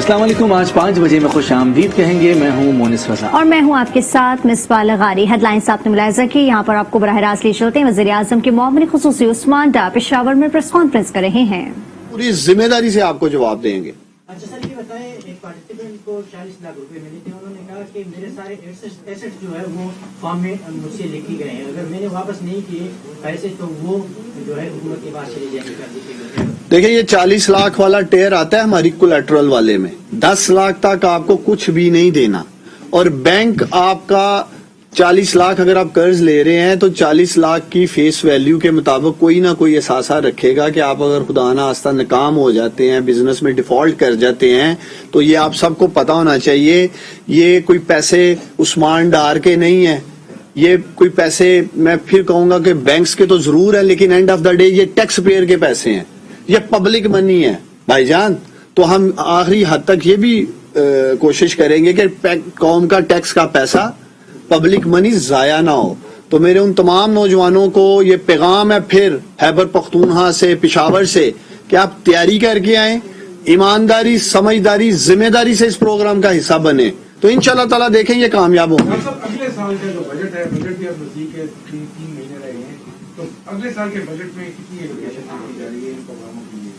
अस्सलाम वालेकुम। आज 5 बजे में खुश आमदीद कहेंगे। मैं हूँ मोनिस रजा और मैं हूँ आपके साथ मिसबाह लगारी। हेडलाइंस आपने मुलाहिजा की, यहाँ पर आपको बराह रास्त ले चलते हैं। वज़ीर आज़म के मुआविन खुसूसी उस्मान डार पेशावर में प्रेस कॉन्फ्रेंस कर रहे हैं। पूरी जिम्मेदारी से आपको जवाब देंगे। अच्छा सर, ये बताएं, एक पार्टिसिपेंट को 40 लाख रुपए मिले थे, उन्होंने कहा कि मेरे सारे एसेट जो है वो फॉर्म में मुझसे लिखी गए हैं, अगर मैंने वापस नहीं किए पैसे तो वो जो है हुकूमत के पास चले जाएंगे। देखिए, ये 40 लाख वाला टेयर आता है हमारी कोलेटरल वाले में। 10 लाख तक आपको कुछ भी नहीं देना, और बैंक आपका 40 लाख अगर आप कर्ज ले रहे हैं तो 40 लाख की फेस वैल्यू के मुताबिक कोई ना कोई एहसासा रखेगा कि आप अगर खुदा ना आस्ता नाकाम हो जाते हैं, बिजनेस में डिफॉल्ट कर जाते हैं, तो ये आप सबको पता होना चाहिए। ये कोई पैसे उस्मान डार के नहीं है, ये कोई पैसे मैं फिर कहूंगा कि बैंक्स के तो जरूर है, लेकिन एंड ऑफ द डे ये टैक्स पेयर के पैसे हैं, ये पब्लिक मनी है भाईजान। तो हम आखिरी हद तक ये भी कोशिश करेंगे कि कौम का टैक्स का पैसा, पब्लिक मनी जाया ना हो। तो मेरे उन तमाम नौजवानों को ये पैगाम है फिर खैबर पख्तूनख्वा से, पिशावर से, कि आप तैयारी करके आए, ईमानदारी, समझदारी, जिम्मेदारी से इस प्रोग्राम का हिस्सा बने, तो इंशाल्लाह ताला देखेंगे कामयाब होंगे। अगले साल का जो बजट है, बजट भी अब नजदीक है, 3 महीने रहे हैं, तो अगले साल के बजट में कितनी एलोकेशन की जा रही है इन प्रोग्रामों के लिए?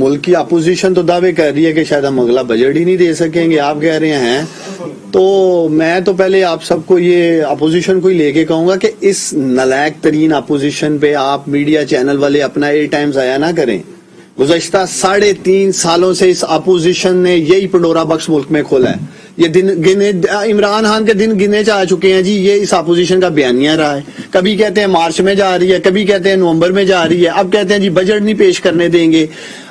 मुल्क की अपोजिशन तो दावे कर रही है कि शायद हम अगला बजट ही नहीं दे सकेंगे, आप कह रहे हैं। तो मैं तो पहले आप सबको ये अपोजिशन को ही लेके कहूंगा कि इस नलायक तरीन अपोजिशन पे आप मीडिया चैनल वाले अपना एयर टाइम जाया ना करें। गुज़श्ता 3.5 सालों से इस अपोजिशन ने यही पंडोरा बक्स मुल्क में खोला है। ये दिन गिने, इमरान खान के दिन गिने जा चुके हैं जी। ये इस अपोजिशन का बयानिया रहा है। कभी कहते हैं मार्च में जा रही है, कभी कहते हैं नवंबर में जा रही है, अब कहते हैं जी बजट नहीं पेश करने देंगे।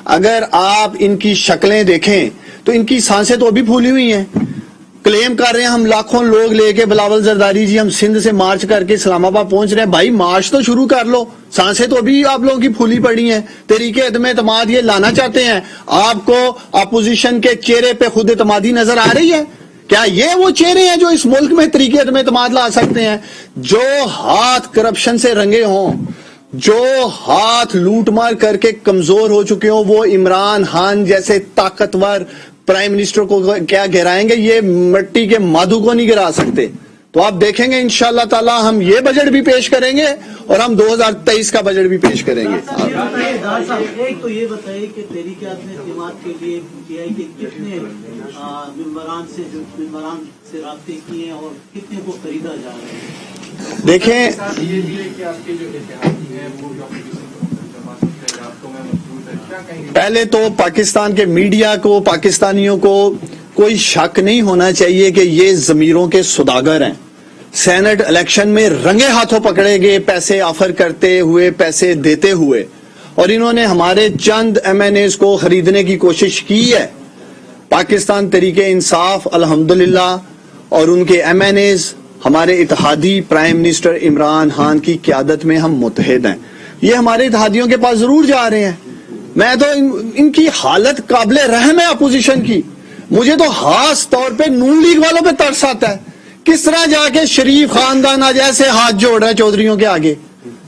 अगर आप इनकी शक्लें देखें तो इनकी सांसें तो अभी फूली हुई हैं। क्लेम कर रहे हैं हम लाखों लोग लेके, बिलावल जरदारी जी हम सिंध से मार्च करके इस्लामाबाद पहुंच रहे हैं। भाई मार्च तो शुरू कर लो, सांसें तो अभी आप लोगों की फूली पड़ी हैं। तरीके अदम एतमाद ये लाना चाहते हैं। आपको अपोजिशन के चेहरे पे खुद एतमादी नजर आ रही है? क्या ये वो चेहरे हैं जो इस मुल्क में तरीके अदम एतमाद ला सकते हैं? जो हाथ करप्शन से रंगे हों, जो हाथ लूट मार करके कमजोर हो चुके हो, वो इमरान खान जैसे ताकतवर प्राइम मिनिस्टर को क्या गिराएंगे? ये मिट्टी के माधु को नहीं गिरा सकते। तो आप देखेंगे इंशाल्लाह ताला हम ये बजट भी पेश करेंगे और हम 2023 का बजट भी पेश करेंगे। एक तो ये बताइए कि तहरीक इत्तेहाद के लिए पीटीआई के कितने मेंबरान से राब्ते किए हैं और कितने को खरीदा जा रहा है? देखें, ये भी है कि आपके जो इत्तेहादी हैं वो पहले तो पाकिस्तान के मीडिया को, पाकिस्तानियों को कोई शक नहीं होना चाहिए कि ये जमीरों के सुदागर हैं। सेनेट इलेक्शन में रंगे हाथों पकड़े गए, पैसे ऑफर करते हुए, पैसे देते हुए, और इन्होंने हमारे चंद MNAs को खरीदने की कोशिश की है। पाकिस्तान तरीके इंसाफ अल्हम्दुलिल्लाह और उनके MNAs, हमारे इत्तेहादी प्राइम मिनिस्टर इमरान खान की क़यादत में हम मुत्तहिद हैं। ये हमारे इत्तेहादियों के पास जरूर जा रहे हैं। मैं तो इनकी हालत काबिल रहम है अपोजिशन की। मुझे तो खास तौर पे नून लीग वालों पे तरस आता है। किस तरह जाके शरीफ खानदान आज ऐसे हाथ जोड़ रहा है चौधरियों के आगे,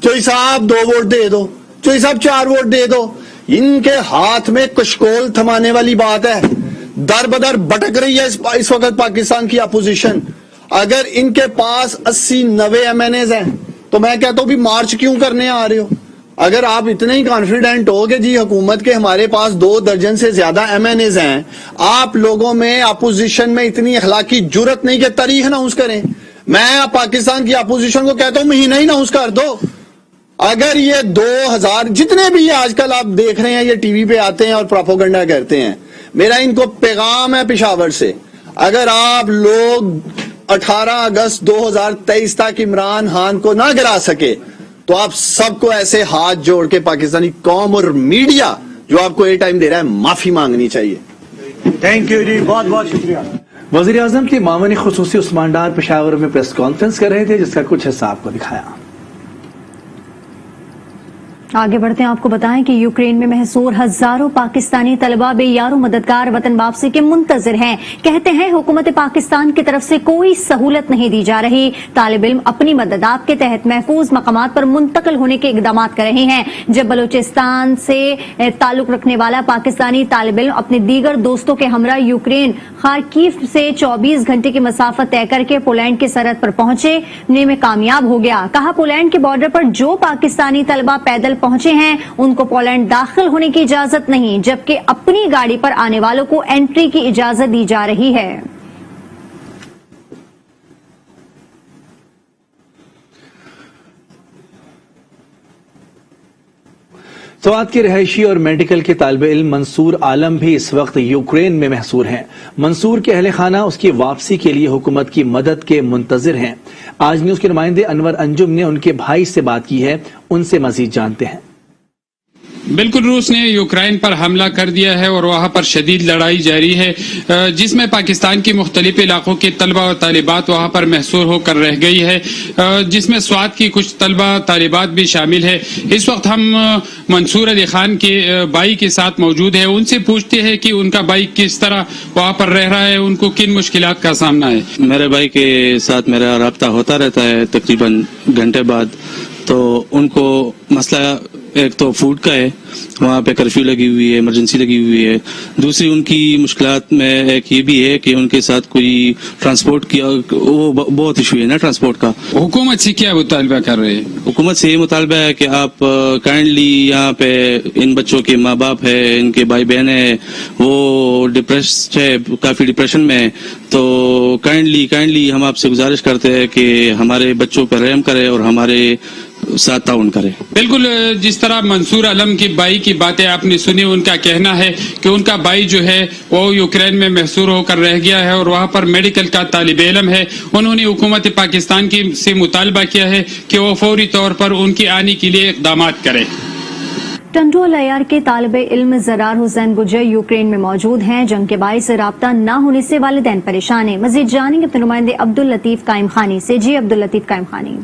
चौधरी साहब 2 वोट दे दो, चौधरी साहब 4 वोट दे दो। इनके हाथ में कशकोल थमाने वाली बात है। दर बदर भटक रही है इस वक्त पाकिस्तान की अपोजिशन। अगर इनके पास 80-90 MNAs हैं तो मैं कहता हूं भी मार्च क्यों करने आ रहे हो? अगर आप इतने ही कॉन्फिडेंट हो कि जी हुकूमत के हमारे पास 2 दर्जन से ज्यादा MNAs हैं, आप लोगों में अपोजिशन में इतनी अखलाकी जुर्रत नहीं कि तारीख अनाउंस करें। मैं पाकिस्तान की अपोजिशन को कहता हूं महीना ही अनाउंस कर दो। अगर ये 2000 जितने भी आजकल आप देख रहे हैं ये टीवी पे आते हैं और प्रोपेगेंडा करते हैं, मेरा इनको पैगाम है पिशावर से, अगर आप लोग 18 अगस्त 2023 तक इमरान खान को ना गिरा सके तो आप सबको ऐसे हाथ जोड़ के पाकिस्तानी कौम और मीडिया जो आपको एयर टाइम दे रहा है माफी मांगनी चाहिए। थैंक यू जी, बहुत बहुत शुक्रिया। वज़ीर आज़म के मुआविन खुसूसी उस्मान डार पेशावर में प्रेस कॉन्फ्रेंस कर रहे थे, जिसका कुछ हिस्सा आपको दिखाया। आगे बढ़ते हैं, आपको बताएं कि यूक्रेन में महसूर हजारों पाकिस्तानी तलबा बेयारो मददगार वतन वापसी के मुंतजिर हैं। कहते हैं हुकूमत पाकिस्तान की तरफ से कोई सहूलत नहीं दी जा रही। तालिब इल्म अपनी मदद आपके तहत महफूज मकामात पर मुंतकिल होने के इकदाम कर रहे हैं। जब बलूचिस्तान से ताल्लुक रखने वाला पाकिस्तानी तालिब इल्म अपने दीगर दोस्तों के हमरा यूक्रेन खार्किव से 24 घंटे की मसाफत तय करके पोलैंड की सरहद पर पहुंचने में कामयाब हो गया। कहा, पोलैंड के बॉर्डर पर जो पाकिस्तानी तलबा पैदल पहुंचे हैं उनको पोलैंड दाखिल होने की इजाजत नहीं, जबकि अपनी गाड़ी पर आने वालों को एंट्री की इजाजत दी जा रही है। सवात के रहायशी और मेडिकल के तालिब इल्म मंसूर आलम भी इस वक्त यूक्रेन में महसूर हैं। मंसूर के अहले खाना उसकी वापसी के लिए हुकूमत की मदद के मुंतजिर हैं। आज न्यूज के नुमाइंदे अनवर अंजुम ने उनके भाई से बात की है, उनसे मजीद जानते हैं। बिल्कुल, रूस ने यूक्रेन पर हमला कर दिया है और वहां पर शदीद लड़ाई जारी है, जिसमें पाकिस्तान की मुख्तलिफ इलाकों के तलबा और तालिबात वहां पर महसूर होकर रह गई है, जिसमें स्वात की कुछ तलबा तालिबात भी शामिल है। इस वक्त हम मंसूर अली खान के भाई के साथ मौजूद है, उनसे पूछते हैं कि उनका भाई किस तरह वहां पर रह रहा है, उनको किन मुश्किलात का सामना है। मेरे भाई के साथ मेरा रब्ता होता रहता है तकरीबन घंटे बाद। तो उनको मसला एक तो फूड का है, वहाँ पे कर्फ्यू लगी हुई है, इमरजेंसी लगी हुई है। दूसरी उनकी मुश्किलात में एक ये भी है कि उनके साथ कोई ट्रांसपोर्ट की वो बहुत इशू है ना ट्रांसपोर्ट का। हुकूमत से क्या मुतालबा कर रहे हैं? हुकूमत से ये मुतालबा है कि आप काइंडली यहाँ पे इन बच्चों के माँ बाप है, इनके भाई बहन है, वो डिप्रेस्ड है, काफी डिप्रेशन में है, तो काइंडली हम आपसे गुजारिश करते हैं कि हमारे बच्चों पर रहम करें और हमारे साथ ताउन करें। बिल्कुल, जिस तरह मंसूर आलम के भाई की बातें आपने सुनी, उनका कहना है कि उनका भाई जो है वो यूक्रेन में महसूर होकर रह गया है और वहां पर मेडिकल का तालिब इल्म है। उन्होंने हुकूमत पाकिस्तान की से मुतालबा किया है कि वो फौरी तौर पर उनके आने के लिए इकदाम करे। टंडोल अयार के तालिब इल्म जरार हुसैन गुजर यूक्रेन में मौजूद हैं। जंग के बाइस से राब्ता न होने से वालिदैन परेशान हैं। मजीद जानेंगे अपने नुमाइंदे अब्दुल लतीफ कायम खानी से। जी अब्दुल लतीफ कायम खानी।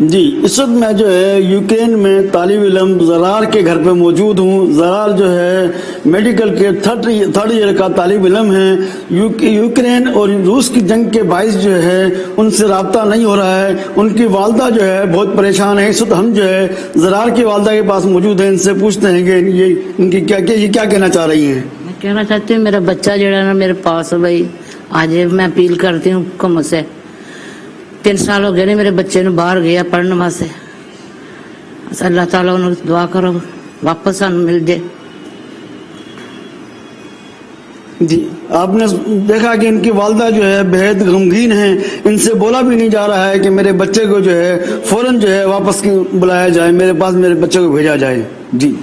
जी, इस वक्त मैं जो है यूक्रेन में तालिब इल्म जरार के घर पे मौजूद हूँ। जरार जो है मेडिकल के थर्ड ईयर का तालिब इल्म है। यूक्रेन और रूस की जंग के बाइस जो है उनसे राब्ता नहीं हो रहा है। उनकी वालदा जो है बहुत परेशान है। इस वक्त हम जो है जरार की वालदा के पास मौजूद हैं, इनसे पूछते हैं कि ये इनकी क्या कहना चाह रही हैं। मैं कहना चाहती हूँ मेरा बच्चा जो है ना मेरे पास है भाई। आज मैं अपील करती हूँ हुकूमत से, 3 साल हो गए ने मेरे बच्चे ने बाहर गया पढ़ने वास्ते। अल्लाह ताला उन्हें दुआ करो वापस सान मिल जाए। जी, आपने देखा कि इनकी वालदा जो है बेहद गमगीन है। इनसे बोला भी नहीं जा रहा है कि मेरे बच्चे को जो है फौरन जो है वापस बुलाया जाए, मेरे पास मेरे बच्चे को भेजा जाए। जी,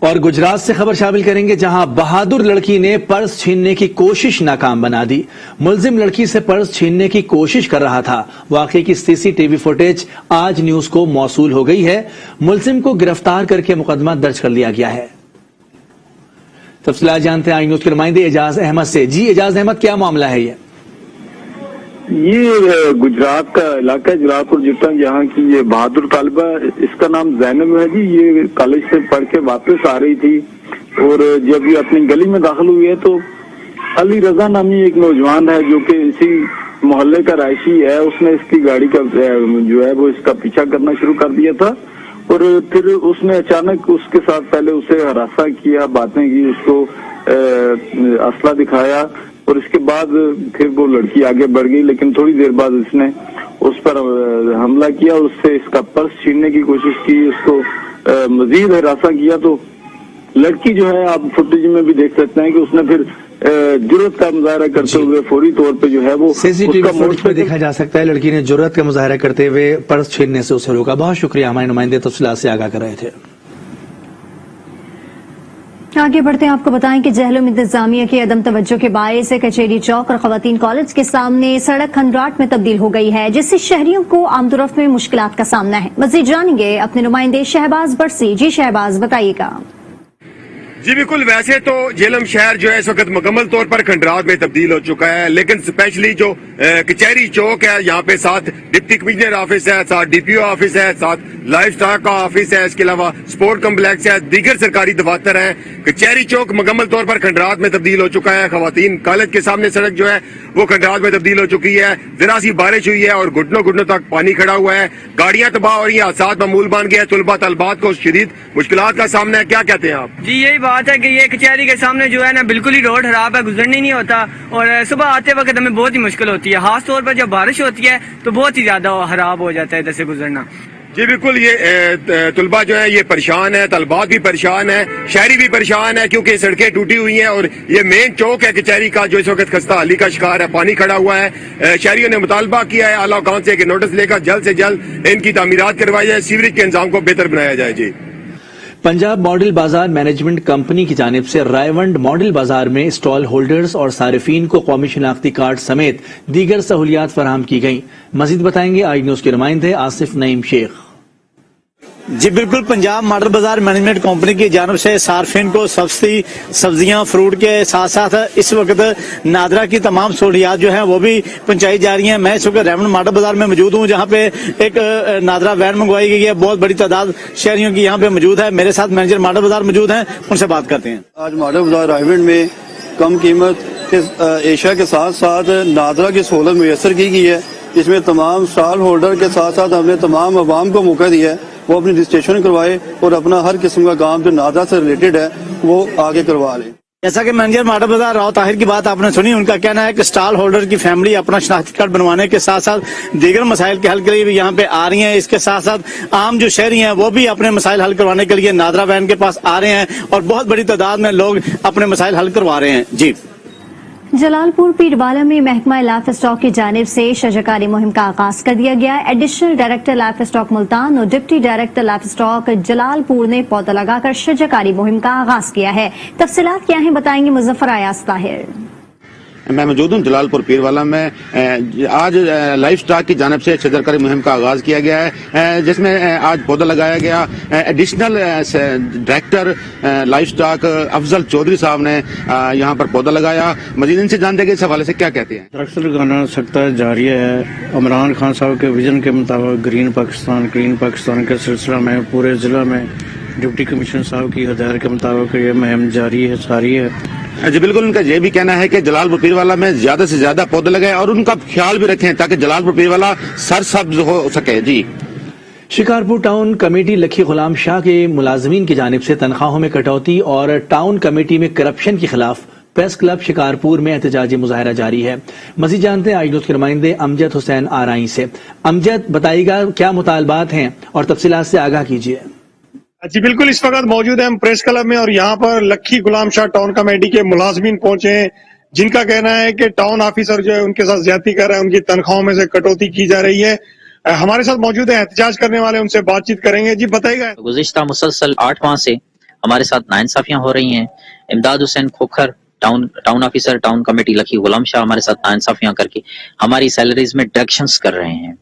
और गुजरात से खबर शामिल करेंगे, जहां बहादुर लड़की ने पर्स छीनने की कोशिश नाकाम बना दी। मुलजिम लड़की से पर्स छीनने की कोशिश कर रहा था। वाकये की सीसीटीवी फुटेज आज न्यूज को मौसूल हो गई है। मुलजिम को गिरफ्तार करके मुकदमा दर्ज कर लिया गया है। तफसीलात जानते हैं आई न्यूज के नुमाइंदे एजाज अहमद से। जी एजाज अहमद, क्या मामला है ये गुजरात का इलाका है, जलालपुर जितना, जहाँ की ये बहादुर तालिबा, इसका नाम जैनब है जी। ये कॉलेज से पढ़ के वापस आ रही थी और जब ये अपनी गली में दाखिल हुई है तो अली रजा नामी एक नौजवान है जो कि इसी मोहल्ले का रहायशी है। उसने इसकी गाड़ी का जो है वो इसका पीछा करना शुरू कर दिया था और फिर उसने अचानक उसके साथ पहले उसे हरासा किया, बातें की, उसको असला दिखाया और इसके बाद फिर वो लड़की आगे बढ़ गई। लेकिन थोड़ी देर बाद उसने उस पर हमला किया, उससे इसका पर्स छीनने की कोशिश की, उसको मजीद हरासा किया। तो लड़की जो है आप फुटेज में भी देख सकते हैं कि उसने फिर जुर्रत का मुजाहरा करते हुए फौरी तौर पे जो है वो सीसीटीवी फुटेज पे देखा जा सकता है लड़की ने जुर्रत का मुजाहरा करते हुए पर्स छीनने से उसे रोका। बहुत शुक्रिया, हमारे नुमाइंदे तफसीलात से आगाह कर रहे थे। आगे बढ़ते हैं, आपको बताएं कि जहलुम इंतजामिया की अदम तवज्जो के बायस से कचेरी चौक और खवातीन कॉलेज के सामने सड़क खंडराट में तब्दील हो गई है, जिससे शहरियों को आमदोरफ्त में मुश्किलात का सामना है। मजीद जानेंगे अपने नुमाइंदे शहबाज बरसी। जी शहबाज, बताइएगा। جی بالکل، ویسے تو جہلم شہر جو ہے اس وقت مکمل طور پر کھنڈرات میں تبدیل ہو چکا ہے، لیکن اسپیشلی جو کچہری چوک ہے یہاں پہ ساتھ ڈپٹی کمشنر آفس ہے، ساتھ ڈی پی او آفس ہے، ساتھ لائف سٹاک کا آفس ہے، اس کے علاوہ سپورٹ کمپلیکس ہے، دیگر سرکاری دفاتر ہیں۔ کچہری چوک مکمل طور پر کھنڈرات میں تبدیل ہو چکا ہے۔ خواتین کالج کے سامنے سڑک جو ہے وہ کھنڈرات میں تبدیل ہو چکی ہے۔ ذرا سی بارش ہوئی ہے اور گھٹنوں گھٹنوں تک پانی کھڑا ہوا ہے، گاڑیاں تباہ ہو رہی ہیں، حادثات معمول بن گئے ہیں، طلباء طالبات کو شدید مشکلات کا سامنا ہے۔ کیا کہتے ہیں آپ؟ جی یہی بات ہے کہ یہ کچہری کے سامنے جو ہے نا بالکل ہی روڈ خراب ہے، گزرنا ہی نہیں ہوتا، اور صبح آتے وقت ہمیں بہت ہی مشکل ہوتی ہے، خاص طور پر جب بارش ہوتی ہے تو بہت ہی زیادہ خراب ہو جاتا ہے ادھر سے گزرنا۔ جی بالکل، یہ طلباء جو ہیں یہ پریشان ہیں، طالبات بھی پریشان ہیں، شہری بھی پریشان ہے، کیونکہ سڑکیں ٹوٹی ہوئی ہیں اور یہ مین چوک ہے کچہری کا جو اس وقت خستہ حالی کا شکار ہے، پانی کھڑا ہوا ہے۔ شہریوں نے مطالبہ کیا ہے اعلیٰ حکام سے کہ نوٹس لے کر جلد سے جلد ان کی تعمیرات کروائی جائے، سیوریج کے نظام کو بہتر بنایا جائے۔ جی पंजाब मॉडल बाजार मैनेजमेंट कंपनी की जानिब से रायवंड मॉडल बाजार में स्टॉल होल्डर्स और सारिफीन को कौमी शिनाख्ती कार्ड समेत दीगर सहूलियात फराहम की गईं। मजीद बताएंगे आई न्यूज के नुमाइंदे आसिफ नईम शेख। जी बिल्कुल, पंजाब मॉडल बाजार मैनेजमेंट कंपनी की जानब से सार्फिन को सस्ती सब्जियां फ्रूट के साथ साथ इस वक्त नादरा की तमाम सहूलियात जो हैं वो भी पहुंचाई जा रही हैं। मैं इस वक्त रायवंड मॉडल बाजार में मौजूद हूं, जहां पे एक नादरा वैन मंगवाई गई है। बहुत बड़ी तादाद शहरियों की यहां पे मौजूद है। मेरे साथ मैनेजर मॉडल बाजार मौजूद हैं, उनसे बात करते हैं। आज मॉडल बाजार रायवंड में कम कीमत के एशिया के साथ साथ नादरा की सहूलत मुयसर की गई है। इसमें तमाम स्टॉल होल्डर के साथ साथ हमने तमाम अवाम को मौका दिया है वो अपनी रजिस्ट्रेशन करवाए और अपना हर किस्म का काम जो नादरा से रिलेटेड है वो आगे करवा ले। जैसा कि मैनेजर मॉडल बाजार राव ताहिर की बात आपने सुनी, उनका कहना है कि स्टॉल होल्डर की फैमिली अपना शनाख्ती कार्ड बनवाने के साथ साथ दीगर मसाइल के हल के लिए भी यहाँ पे आ रही हैं। इसके साथ साथ आम जो शहरी हैं वो भी अपने मसाइल हल करवाने के लिए नादरा वैन के पास आ रहे हैं और बहुत बड़ी तादाद में लोग अपने मसाइल हल करवा रहे हैं। जी जलालपुर पीरवाला में महकमा लाइफ स्टॉक की जानिब से शजरकारी मुहिम का आगाज कर दिया गया। Additional director livestock Multan और deputy director livestock Jalalpur ने पौधा लगाकर शजरकारी मुहिम का आगाज किया है। तफसीलात क्या हैं बताएंगे मुजफ्फर अयाज ताहिर। मैं मौजूद हूँ जलालपुर पीरवाला में। आज लाइफ स्टॉक की जानिब से शजरकारी मुहिम का आगाज किया गया है, जिसमें आज पौधा लगाया गया। Additional director livestock Afzal Chaudhry साहब ने यहाँ पर पौधा लगाया। मजीद इनसे जानते हैं इस हवाले से क्या कहते हैं। दरख्त लगाना सख्ता जारी है। इमरान खान साहब के विजन के मुताबिक ग्रीन पाकिस्तान के सिलसिला में पूरे जिला में डिप्टी कमिश्नर साहब की हिदायत के मुताबिक ये मुहिम जारी है, सारी है। जी बिल्कुल, उनका ये भी कहना है कि जलालपुर पीरवाला में ज्यादा से ज्यादा पौधे लगाएं और उनका ख्याल भी रखें ताकि जलालपुर पीरवाला सरसब्ज हो सके। जी शिकारपुर टाउन कमेटी लखी गुलाम शाह के मुलाजमीन की जानिब से तनख्वाहों में कटौती और टाउन कमेटी में करप्शन के खिलाफ प्रेस क्लब शिकारपुर में एहतजाजी मुजाहरा जारी है। मजीद जानते हैं आई न्यूज के नुमाइंदे अमजद हुसैन आराई से। अमजद, बताइएगा क्या मुतालबात हैं और तफसीलात से आगाह कीजिए। जी बिल्कुल, इस वक्त मौजूद है हम प्रेस क्लब में और यहाँ पर लखी गुलाम शाह टाउन कमेटी के मुलाजमीन पहुंचे हैं, जिनका कहना है कि टाउन ऑफिसर जो है उनके साथ ज्यादती कर रहे हैं, उनकी तनख्वाहों में से कटौती की जा रही है। हमारे साथ मौजूद है एहतजाज करने वाले, उनसे बातचीत करेंगे। जी बताइएगा। गुज़िश्ता मुसलसल 8 माह से हमारे साथ नाइंसाफियां हो रही हैं। इमदाद Hussain Khokhar town officer town committee लखी गुलाम शाह हमारे साथ नाइंसाफियां करके हमारी सैलरीज में डिडक्शंस कर रहे हैं।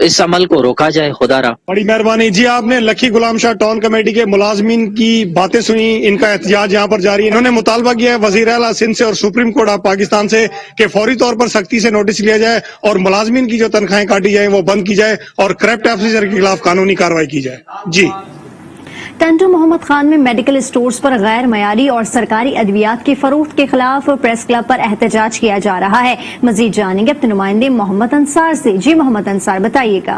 इस अमल को रोका जाए खुदारा। बड़ी मेहरबानी। जी आपने लखी गुलाम शाह टाउन कमेटी के मुलाजमीन की बातें सुनी, इनका एहतजाज यहाँ पर जारी है। इन्होंने मुतालबा किया है वज़ीर आला सिंध से और सुप्रीम कोर्ट ऑफ पाकिस्तान से कि फौरी तौर पर सख्ती से नोटिस लिया जाए और मुलाजमीन की जो तनख्वाहें काटी जाए वो बंद की जाए और करप्ट ऑफिसर के खिलाफ कानूनी कार्रवाई की जाए। जी टंडू मोहम्मद खान में मेडिकल स्टोर्स पर गैर मयारी और सरकारी अद्वियात की फरोख्त के खिलाफ प्रेस क्लब पर एहतजाज किया जा रहा है। मजीद जानेंगे अपने नुमाइंदे मोहम्मद अंसार से। जी मोहम्मद अंसार, बताइएगा।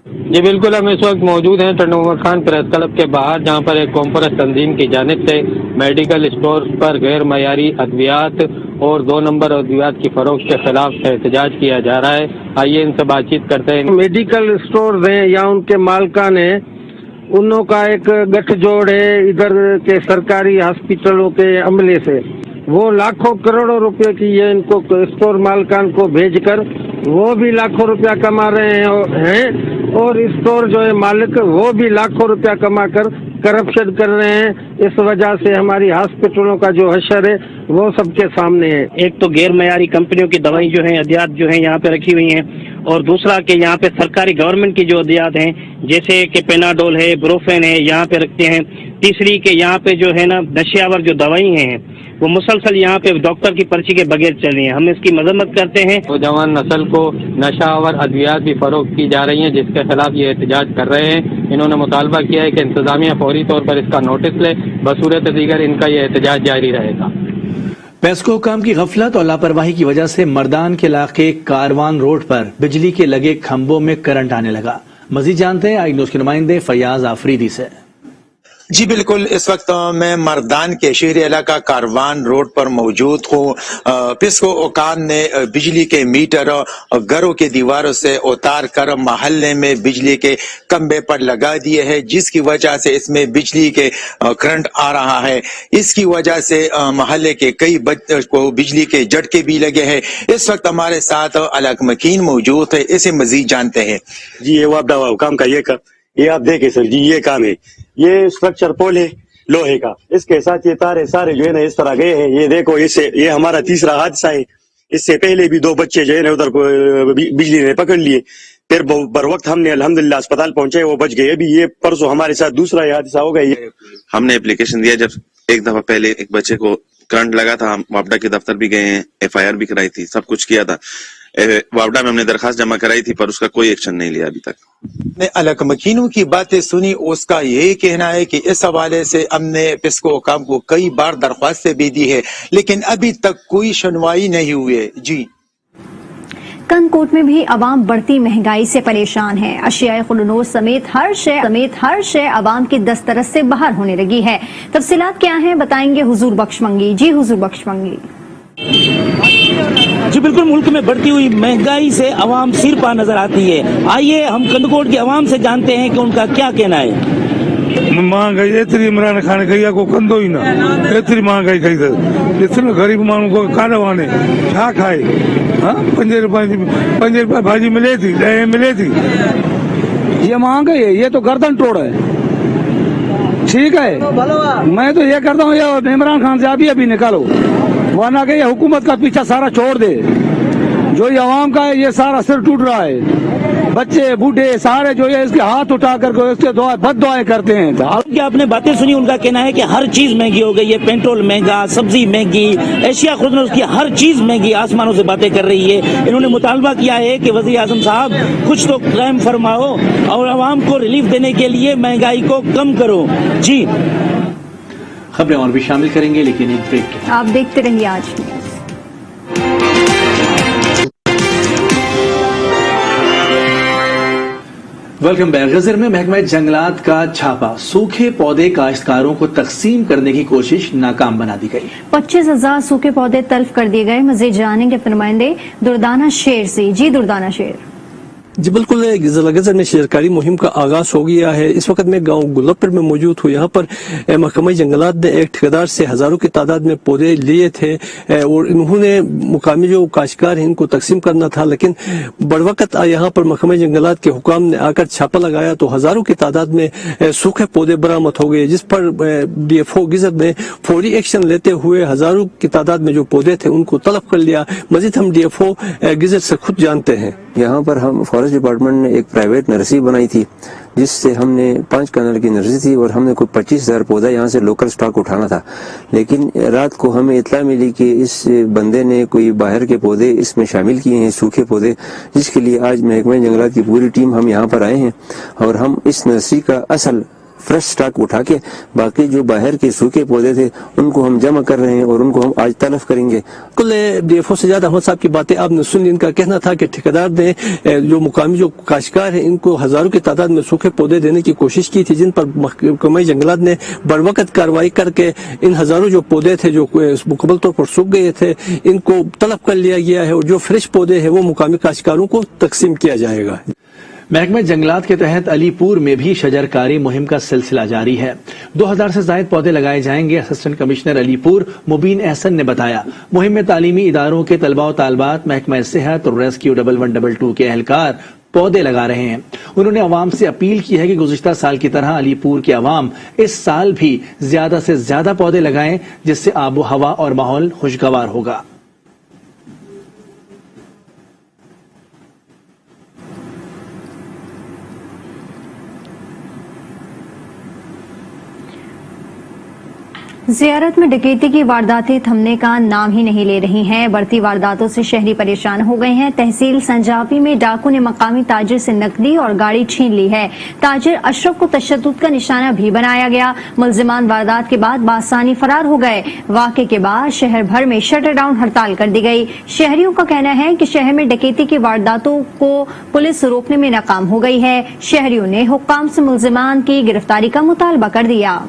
जी बिल्कुल, हम इस वक्त मौजूद हैं टंडू मोहम्मद खान प्रेस क्लब के बाहर, जहां पर एक कॉन्फ्रेंस तंजीम की जानिब से मेडिकल स्टोर्स पर गैर मयारी अद्वियात और 2 नंबर अद्वियात की फरोख्त के खिलाफ एहतजाज किया जा रहा है। आइए इनसे बातचीत करते हैं। मेडिकल स्टोर हैं या उनके मालकान हैं, उनों का एक गठजोड़ है इधर के सरकारी हॉस्पिटलों के अमले से। वो लाखों करोड़ों रुपए की ये इनको स्टोर मालकान को भेजकर वो भी लाखों रुपया कमा रहे हैं और स्टोर जो है मालिक वो भी लाखों रुपया कमा कर करप्शन कर रहे हैं। इस वजह से हमारी हॉस्पिटलों का जो हशर है वो सबके सामने है। एक तो गैर मयारी कंपनियों की दवाई जो है अद्वियात जो है यहाँ पे रखी हुई हैं, और दूसरा कि यहाँ पे सरकारी गवर्नमेंट की जो अद्वियात हैं जैसे कि पेनाडोल है, ब्रोफेन है, यहाँ पे रखते हैं। तीसरी कि यहाँ पे जो है ना नशियावर जो दवाई हैं वो मुसलसल यहाँ पे डॉक्टर की पर्ची के बगैर चल रही हैं। हम इसकी मजम्मत करते हैं। नौजवान नस्ल को नशावर अद्वियात भी फरोख्त की जा रही हैं, जिसके खिलाफ ये एहतजाज कर रहे हैं। इन्होंने मुतालबा किया है कि इंतजामिया फौरी तौर पर इसका नोटिस ले, बसूरत दीगर इनका ये एहतजाज जारी रहेगा। पेस्को हुकाम की गफलत और लापरवाही की वजह से मर्दान के इलाके कारवान रोड पर बिजली के लगे खंभों में करंट आने लगा। मजीद जानते हैं आई न्यूज के नुमाइंदे फयाज आफरीदी से। जी बिल्कुल, इस वक्त मैं मर्दान के शहरी इलाका कारवान रोड पर मौजूद हूँ। पेस्को हुकाम ने बिजली के मीटर घरों के दीवारों से उतार कर महल्ले में बिजली के खंभे पर लगा दिए हैं, जिसकी वजह से इसमें बिजली के करंट आ रहा है। इसकी वजह से महल्ले के कई बच्चों को बिजली के झटके भी लगे हैं। इस वक्त हमारे साथ अलग मकीन मौजूद है, इसे मजीद जानते हैं। जी ये वापडा हुकाम का ये आप देखे सर जी, ये काम है, ये स्ट्रक्चर पोल है लोहे का, इसके साथ ये तारे सारे जो है ना इस तरह गए हैं। ये देखो, इससे ये हमारा तीसरा हादसा है। इससे पहले भी 2 बच्चे जो है ना उधर बिजली ने पकड़ लिए, फिर बर वक्त हमने अल्हम्दुलिल्लाह अस्पताल पहुंचे, वो बच गए। अभी ये परसों हमारे साथ दूसरा हादसा हो गया। हमने एप्लीकेशन दिया, जब एक दफा पहले एक बच्चे को करंट लगा था, हम वापडा के दफ्तर भी गए हैं, FIR भी कराई थी, सब कुछ किया था। वापडा में हमने दरखास्त जमा कराई थी, पर उसका कोई एक्शन नहीं लिया अभी तक। ने अलग मकीनों की बातें सुनी, उसका यही कहना है कि इस हवाले से हमने पेस्को हुकाम को कई बार दरख्वास्तें भी दी है, लेकिन अभी तक कोई सुनवाई नहीं हुई है। जी कनकोट में भी अवाम बढ़ती महंगाई से परेशान है। अशियाए खुलनोर समेत हर शय अवाम की दस्तरस से बाहर होने लगी है। तफसीलात क्या हैं बताएंगे हुजूर बख्शमंगी। जी हुजूर बख्शमंगी। जी बिल्कुल, मुल्क में बढ़ती हुई महंगाई से अवाम सिर पा नजर आती है। आइए हम कंदकोट के अवाम से जानते हैं कि उनका क्या कहना है। महंगाई एतरी इमरान खान कई को कंदो ही ना, एतरी महंगाई कई अथव गरीब माण्हू को काॾो आणे छा खाए। हाँ, 5 रुपए भाजी मिले थी, 10 मिले थी। ये महंगाई है, ये तो गर्दन तोड़ है। ठीक है, मैं तो ये करता हूँ, ये इमरान खान से अभी निकालो, वरना के ये हुकूमत का पीछा सारा छोड़ दे। जो ये अवाम का है, ये सारा सिर टूट रहा है। बच्चे बूढ़े सारे जो है इसके हाथ उठा कर इसके बद दुआएं करते हैं। आपकी आपने बातें सुनी, उनका कहना है कि हर चीज महंगी हो गई है। पेट्रोल महंगा, सब्जी महंगी, एशिया खुद की हर चीज महंगी, आसमानों से बातें कर रही है। इन्होंने मुतालबा किया है कि वज़ीर आज़म साहब कुछ तो कायम फरमाओ और आवाम को रिलीफ देने के लिए महंगाई को कम करो। जी खबरें और भी शामिल करेंगे, लेकिन एक ब्रेक। आप देखते रहिए आज। Welcome back. गजर में महकमा जंगलात का छापा, सूखे पौधे काश्तकारों को तकसीम करने की कोशिश नाकाम बना दी गई। 25,000 सूखे पौधे तल्फ कर दिए गए। मजीद जानेंगे अपने नुमाइंदे दुर्दाना शेर से। जी दुर्दाना शेर। जी बिल्कुल, जिला गजर में शेरकारी मुहिम का आगाज हो गया है। इस वक्त मैं गांव गुल्लपुर में मौजूद हूँ। यहाँ पर महकमा जंगलात ने एक ठेकेदार से हजारों की तादाद में पौधे लिए थे और इन्होंने मुकामी जो काश्तकार हैं इनको तकसीम करना था, लेकिन बड़वक्त यहाँ पर महकमा जंगलात के हुकाम ने आकर छापा लगाया तो हजारों की तादाद में सूखे पौधे बरामद हो गए, जिस पर DFO गिजर ने फौरी एक्शन लेते हुए हजारों की तादाद में जो पौधे थे उनको तलब कर लिया। मजीद हम DFO गिजर से खुद जानते हैं। यहाँ पर हम फॉरेस्ट डिपार्टमेंट ने एक प्राइवेट नर्सरी बनाई थी, जिससे हमने 5 कनाल की नर्सरी थी और हमने कोई 25,000 पौधा यहाँ से लोकल स्टॉक उठाना था। लेकिन रात को हमें इत्तला मिली कि इस बंदे ने कोई बाहर के पौधे इसमें शामिल किए हैं, सूखे पौधे, जिसके लिए आज महकमा जंगलात की पूरी टीम हम यहाँ पर आए हैं और हम इस नर्सरी का असल फ्रेश स्टॉक उठा के बाकी जो बाहर के सूखे पौधे थे उनको हम जमा कर रहे हैं और उनको हम आज तलफ करेंगे। कुल DFO से ज्यादा अहमद साहब की बातें आपने सुनी। इनका कहना था कि ठेकेदार ने जो मुकामी जो काश्तकार है इनको हजारों की तादाद में सूखे पौधे देने की कोशिश की थी, जिन पर महकमा जंगलात ने बरवकत कार्रवाई करके इन हजारों जो पौधे थे जो मुकम्मल तौर पर सूख गए थे इनको तलब कर लिया गया है और जो फ्रेश पौधे है वो मुकामी काश्तकारों को तकसीम किया जाएगा। महकमा जंगलात के तहत अलीपुर में भी शजरकारी मुहिम का सिलसिला जारी है। 2000 से ज्यादा पौधे लगाए जाएंगे। असिस्टेंट कमिश्नर अलीपुर मुबीन एहसन ने बताया, मुहिम में तालीमी इदारों के तलबा और तालबात, महकमा सेहत और रेस्क्यू 1122 के एहलकार पौधे लगा रहे हैं। उन्होंने आवाम से अपील की है कि गुज़िश्ता साल की तरह अलीपुर के आवाम इस साल भी ज्यादा से ज्यादा पौधे लगाएं, जिससे आबो हवा और माहौल खुशगवार होगा। ज़ियारत में डकैती की वारदातें थमने का नाम ही नहीं ले रही हैं। बढ़ती वारदातों से शहरी परेशान हो गए हैं। तहसील संजावी में डाकू ने मकामी ताजिर से नकदी और गाड़ी छीन ली है। ताजिर अशरफ को तशद्दुद का निशाना भी बनाया गया। मुलजिमान वारदात के बाद बासानी फरार हो गए। वाक़े के बाद शहर भर में शटर डाउन हड़ताल कर दी गई। शहरियों का कहना है कि शहर में डकैती की वारदातों को पुलिस रोकने में नाकाम हो गई है। शहरियों ने हुक्काम से मुलजिमान की गिरफ्तारी का मुतालबा कर दिया।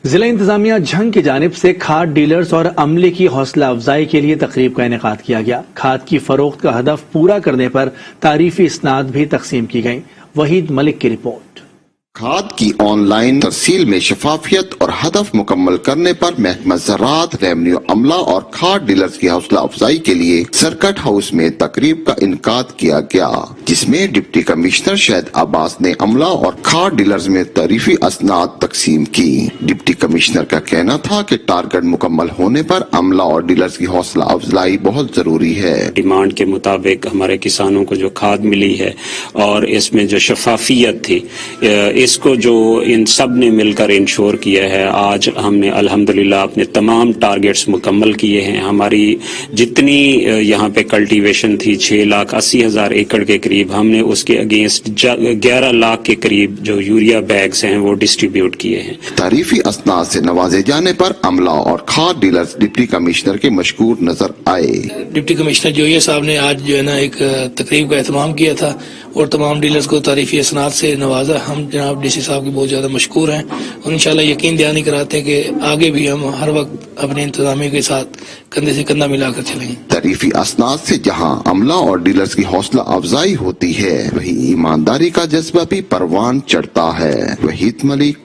जिला इंतजामिया झंग की जानिब से खाद डीलर्स और अमले की हौसला अफजाई के लिए तकरीब का इनेकाद किया गया। खाद की फरोख्त का हदफ पूरा करने पर तारीफी इसनाद भी तकसीम की गई। वहीद मलिक की रिपोर्ट। खाद की ऑनलाइन तरसील में शफाफियत और हदफ मुकम्मल करने पर महकमा ज़राअत, रेवेन्यू अमला और खाद डीलर्स की हौसला अफजाई के लिए सर्किट हाउस में तकरीब का इनकाद किया गया, जिसमें डिप्टी कमिश्नर शहद अब्बास ने अमला और खाद डीलर्स में तारीफी असनाद तकसीम की। डिप्टी कमिश्नर का कहना था कि टारगेट मुकम्मल होने पर अमला और डीलर्स की हौसला अफजाई बहुत जरूरी है। डिमांड के मुताबिक हमारे किसानों को जो खाद मिली है और इसमें जो शफाफियत थी, इसको जो इन सब ने मिलकर इंश्योर किया है। आज हमने अल्हम्दुलिल्लाह अपने तमाम टारगेट्स मुकम्मल किए हैं। हमारी जितनी यहाँ पे कल्टीवेशन थी 6,80,000 एकड़ के करीब, हमने उसके अगेंस्ट 11 लाख के करीब जो यूरिया बैग्स हैं वो डिस्ट्रीब्यूट किए हैं। तारीफी असनाद से नवाजे जाने पर अमला और खाद डीलर्स डिप्टी कमिश्नर के मशकूर नजर आए। डिप्टी कमिश्नर जोया साहब ने आज जो है ना एक तकरीब का एहतमाम किया था और तमाम डीलर्स को तारीफी असनाद से नवाजा। हम जनाब डीसी साहब के बहुत ज्यादा मशकूर हैं और इंशाल्लाह यकीन दहानी कराते हैं कि आगे भी हम हर वक्त अपने इंतजामिया के साथ कंधे से कंधा मिलाकर चलेंगे। तारीफी असनाद से जहां अमला और डीलर्स की हौसला अफजाई होती है, वही ईमानदारी का जज्बा भी परवान चढ़ता है। वहीद मलिक,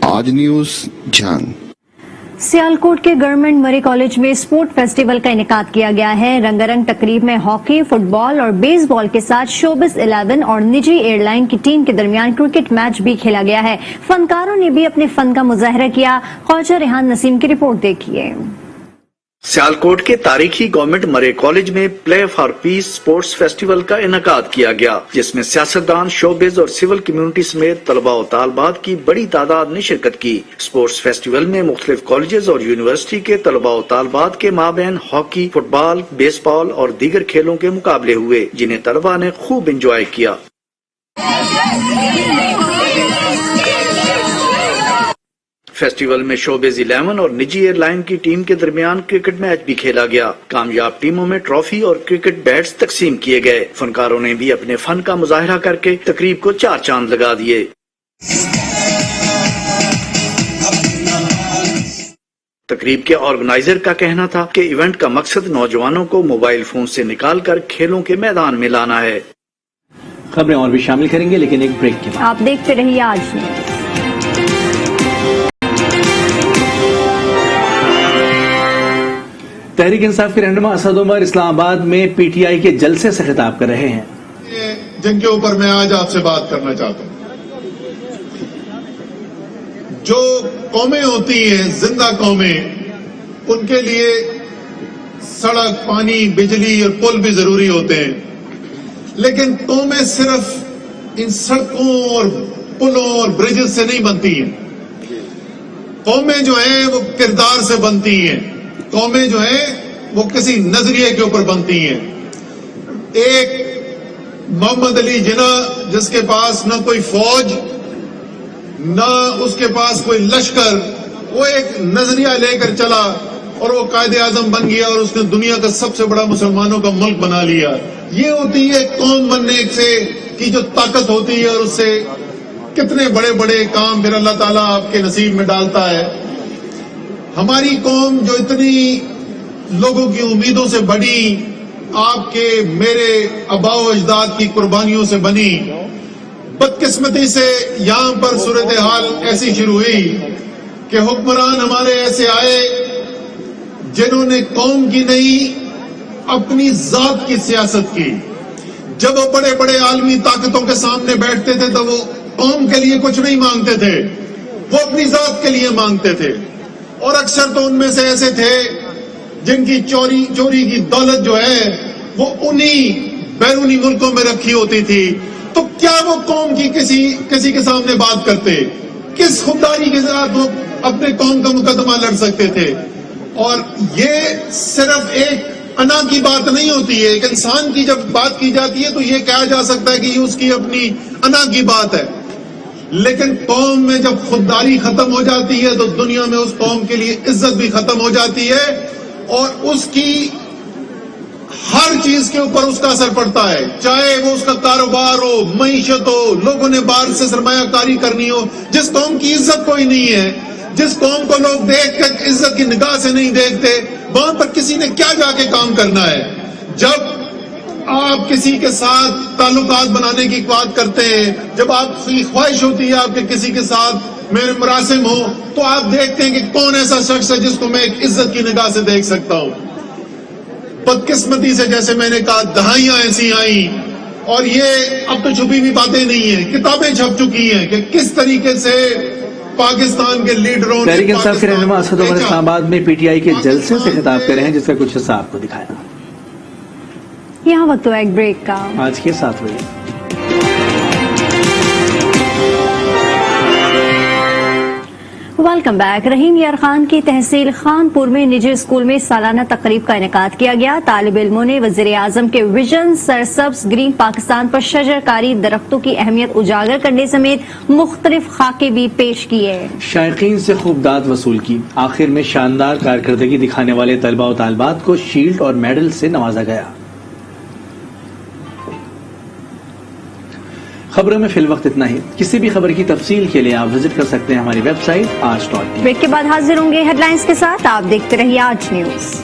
आज न्यूज, झंग। सियालकोट के गवर्नमेंट मरी कॉलेज में स्पोर्ट फेस्टिवल का इनेकाद किया गया है। रंगारंग तकरीब में हॉकी, फुटबॉल और बेसबॉल के साथ शोबिस 11 और निजी एयरलाइन की टीम के दरमियान क्रिकेट मैच भी खेला गया है। फनकारों ने भी अपने फन का मुजाहरा किया। ख्वाजा रेहान नसीम की रिपोर्ट देखिए। सियालकोट के तारीखी गवर्नमेंट मरे कॉलेज में play for piece sports festival का इनेकाद किया गया, जिसमें सियासतदान, शोबिज और सिविल कम्युनिटी समेत तलबा और तालबात की बड़ी तादाद ने शिरकत की। स्पोर्ट्स फेस्टिवल में मुख्तलिफ कॉलेजेस और यूनिवर्सिटी के तलबा और तालबात के माबैन हॉकी, फुटबॉल, बेसबॉल और दीगर खेलों के मुकाबले हुए, जिन्हें तलबा ने खूब इंजॉय किया। फेस्टिवल में शोबिज 11 और निजी एयरलाइन की टीम के दरमियान क्रिकेट मैच भी खेला गया। कामयाब टीमों में ट्रॉफी और क्रिकेट बैट्स तकसीम किए गए। फनकारों ने भी अपने फन का मुजाहरा करके तकरीब को 4 चांद लगा दिए। तकरीब के ऑर्गेनाइजर का कहना था कि इवेंट का मकसद नौजवानों को मोबाइल फोन से निकालकर खेलों के मैदान में लाना है। खबरें और भी शामिल करेंगे, लेकिन एक ब्रेक के बाद। आप देखते रहिए आज न्यूज़। तहरीक इंसाफ के रहनुमा असद उमर इस्लामाबाद में पीटीआई के जलसे से खिताब कर रहे हैं। जिनके ऊपर मैं आज आपसे बात करना चाहता हूं, जो कौमें होती हैं, जिंदा कौमें, उनके लिए सड़क, पानी, बिजली और पुल भी जरूरी होते हैं, लेकिन कौमें सिर्फ इन सड़कों और पुलों और ब्रिजेस से नहीं बनती हैं। कौमें जो हैं वो किरदार से बनती हैं। कौमें जो हैं वो किसी नजरिए के ऊपर बनती हैं। एक मोहम्मद अली जिन्ना, जिसके पास न कोई फौज न उसके पास कोई लश्कर, वो एक नजरिया लेकर चला और वो कायदे आजम बन गया और उसने दुनिया का सबसे बड़ा मुसलमानों का मुल्क बना लिया। ये होती है कौम बनने से की जो ताकत होती है, और उससे कितने बड़े बड़े काम फिर अल्लाह ताला आपके नसीब में डालता है। हमारी कौम जो इतनी लोगों की उम्मीदों से बनी, आपके मेरे आबाओ अजदाद की कुर्बानियों से बनी, बदकिस्मती से यहाँ पर सूरत हाल ऐसी शुरू हुई कि हुक्मरान हमारे ऐसे आए जिन्होंने कौम की नहीं اپنی ذات کی سیاست کی. جب وہ بڑے بڑے عالمی طاقتوں کے سامنے بیٹھتے تھے تو وہ قوم کے لیے کچھ نہیں مانگتے تھے, وہ اپنی ذات کے لیے مانگتے تھے. اور اکثر تو ان میں سے ایسے تھے جن کی چوری کی دولت جو ہے وہ انہی بیرونی ملکوں میں رکھی ہوتی تھی. تو کیا وہ قوم کی کسی کے سامنے بات کرتے؟ کس خودداری کے ساتھ وہ اپنے قوم کا مقدمہ لڑ سکتے تھے؟ اور یہ صرف ایک انا کی بات نہیں ہوتی ہے. ایک انسان کی جب بات کی جاتی ہے تو یہ کہا جا سکتا ہے کہ یہ اس کی اپنی انا کی بات ہے, لیکن قوم میں جب خودداری ختم ہو جاتی ہے تو دنیا میں اس قوم کے لیے عزت بھی ختم ہو جاتی ہے, اور اس کی ہر چیز کے اوپر اس کا اثر پڑتا ہے, چاہے وہ اس کا کاروبار ہو, معیشت ہو, لوگوں نے باہر سے سرمایہ کاری کرنی ہو. جس قوم کی عزت کوئی نہیں ہے, جس قوم کو لوگ دیکھ کر عزت کی نگاہ سے نہیں دیکھتے, وہاں پر کسی نے کیا جا کے کام کرنا ہے. جب آپ کسی کے ساتھ تعلقات بنانے کی بات کرتے ہیں, جب آپ کی خواہش ہوتی ہے آپ کے کسی کے ساتھ میرے مراسم ہو, تو آپ دیکھتے ہیں کہ کون ایسا شخص ہے جس کو میں ایک عزت کی نگاہ سے دیکھ سکتا ہوں. بدقسمتی سے جیسے میں نے کہا دہائیاں ایسی آئیں, اور یہ اب تو چھپی ہوئی باتیں نہیں ہیں, کتابیں چھپ چکی ہیں کہ کس طریقے سے پاکستان کے لیڈروں نے تحریک انصاف کے رہنما اسد عمر اسلام آباد میں پی ٹی آئی کے جلسے سے خطاب کر رہے ہیں, جس کا کچھ حصہ آپ کو دکھایا. یہاں وقت ہوا ایک بریک کا. آج کے 7 بجے ویلکم بیک. رحیم یار خان کی تحصیل خان پور میں نجی اسکول میں سالانہ تقریب کا انعقاد کیا گیا. طالب علموں نے وزیر اعظم کے ویژن سرسبز گرین پاکستان پر شجر کاری, درختوں کی اہمیت اجاگر کرنے سمیت مختلف خاکے بھی پیش کیے. شائقین سے خوب داد وصول کی. آخر میں شاندار کارکردگی دکھانے والے طلباء و طالبات کو شیلڈ اور میڈل سے نوازا گیا. خبروں میں فی الوقت اتنا ہی. کسی بھی خبر کی تفصیل کے لیے آپ وزٹ کر سکتے ہیں ہماری ویب سائٹ آج.ٹی. بریک کے بعد حاضر ہوں گے ہیڈ لائنز کے ساتھ. آپ دیکھتے رہیے آج نیوز.